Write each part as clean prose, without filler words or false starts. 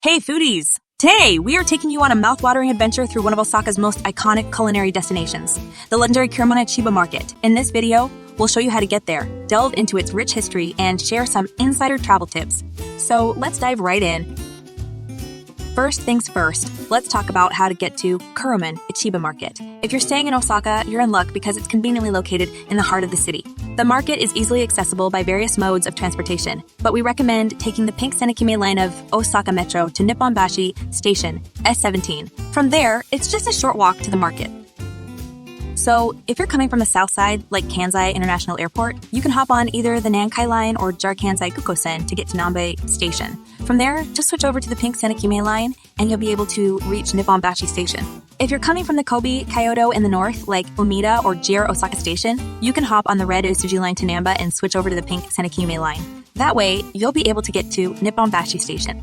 Hey foodies! Today, we are taking you on a mouth-watering adventure through one of Osaka's most iconic culinary destinations, the legendary Kuromon Ichiba Market. In this video, we'll show you how to get there, delve into its rich history, and share some insider travel tips. So let's dive right in. First things first, let's talk about how to get to Kuromon Ichiba Market. If you're staying in Osaka, you're in luck because it's conveniently located in the heart of the city. The market is easily accessible by various modes of transportation, but we recommend taking the pink Senakime line of Osaka Metro to Nipponbashi Station, S17. From there, it's just a short walk to the market. So, if you're coming from the south side, like Kansai International Airport, you can hop on either the Nankai line or JR Kansai Kukosen to get to Nambe Station. From there, just switch over to the pink Senakime line, and you'll be able to reach Nipponbashi Station. If you're coming from the Kobe, Kyoto in the north, like Umeda or JR Osaka Station, you can hop on the red Usuji line to Namba and switch over to the pink Senakime line. That way, you'll be able to get to Nipponbashi Station.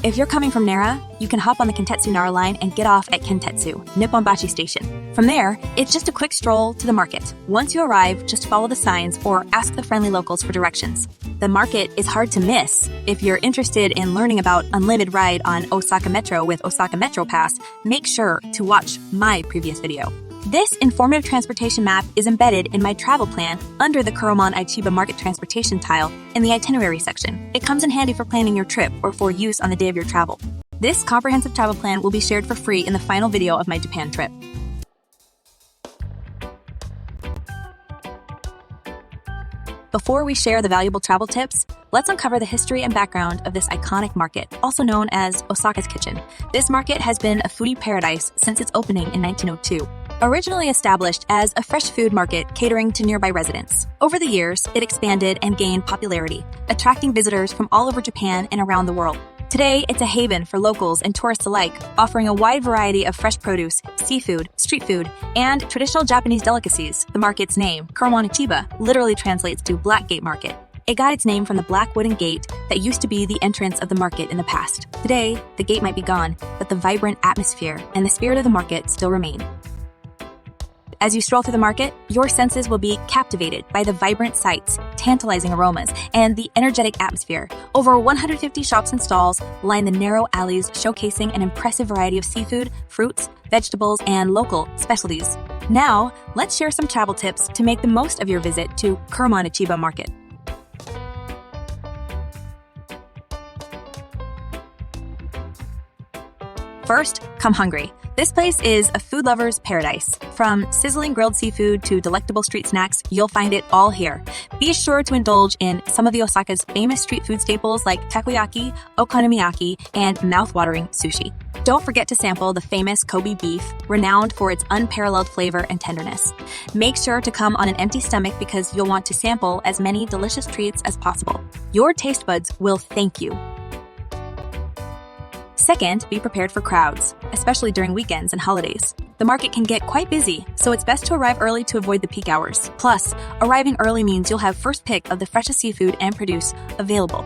If you're coming from Nara, you can hop on the Kintetsu Nara line and get off at Kintetsu, Nipponbashi Station. From there, it's just a quick stroll to the market. Once you arrive, just follow the signs or ask the friendly locals for directions. The market is hard to miss. If you're interested in learning about unlimited ride on Osaka Metro with Osaka Metro Pass, make sure to watch my previous video. This informative transportation map is embedded in my travel plan under the Kuromon Ichiba Market transportation tile in the itinerary section. It comes in handy for planning your trip or for use on the day of your travel. This comprehensive travel plan will be shared for free in the final video of my Japan trip. Before we share the valuable travel tips, let's uncover the history and background of this iconic market, also known as Osaka's Kitchen. This market has been a foodie paradise since its opening in 1902. Originally established as a fresh food market catering to nearby residents, over the years, it expanded and gained popularity, attracting visitors from all over Japan and around the world. Today, it's a haven for locals and tourists alike, offering a wide variety of fresh produce, seafood, street food, and traditional Japanese delicacies. The market's name, Kuromon Ichiba, literally translates to Black Gate Market. It got its name from the black wooden gate that used to be the entrance of the market in the past. Today, the gate might be gone, but the vibrant atmosphere and the spirit of the market still remain. As you stroll through the market, your senses will be captivated by the vibrant sights, tantalizing aromas, and the energetic atmosphere. Over 150 shops and stalls line the narrow alleys, showcasing an impressive variety of seafood, fruits, vegetables, and local specialties. Now, let's share some travel tips to make the most of your visit to Kuromon Ichiba Market. First, come hungry. This place is a food lover's paradise. From sizzling grilled seafood to delectable street snacks, you'll find it all here. Be sure to indulge in some of the Osaka's famous street food staples like takoyaki, okonomiyaki, and mouth-watering sushi. Don't forget to sample the famous Kobe beef, renowned for its unparalleled flavor and tenderness. Make sure to come on an empty stomach because you'll want to sample as many delicious treats as possible. Your taste buds will thank you. Second, be prepared for crowds, especially during weekends and holidays. The market can get quite busy, so it's best to arrive early to avoid the peak hours. Plus, arriving early means you'll have first pick of the freshest seafood and produce available.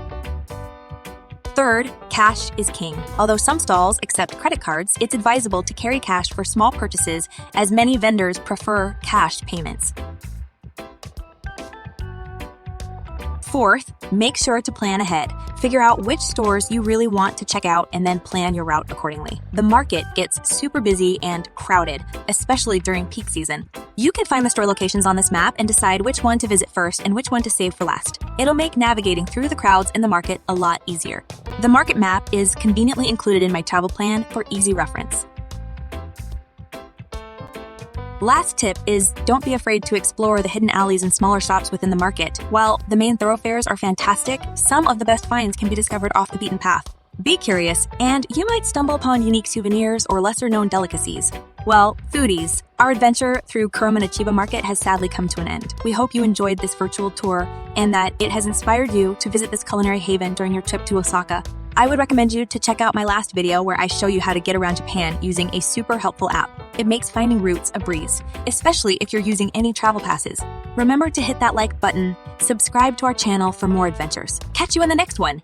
Third, cash is king. Although some stalls accept credit cards, it's advisable to carry cash for small purchases as many vendors prefer cash payments. Fourth, make sure to plan ahead. Figure out which stores you really want to check out and then plan your route accordingly. The market gets super busy and crowded, especially during peak season. You can find the store locations on this map and decide which one to visit first and which one to save for last. It'll make navigating through the crowds in the market a lot easier. The market map is conveniently included in my travel plan for easy reference. Last tip is don't be afraid to explore the hidden alleys and smaller shops within the market. While the main thoroughfares are fantastic, some of the best finds can be discovered off the beaten path. Be curious, and you might stumble upon unique souvenirs or lesser-known delicacies. Well, foodies, our adventure through Kuromon Ichiba Market has sadly come to an end. We hope you enjoyed this virtual tour and that it has inspired you to visit this culinary haven during your trip to Osaka. I would recommend you to check out my last video where I show you how to get around Japan using a super helpful app. It makes finding routes a breeze, especially if you're using any travel passes. Remember to hit that like button, subscribe to our channel for more adventures. Catch you in the next one!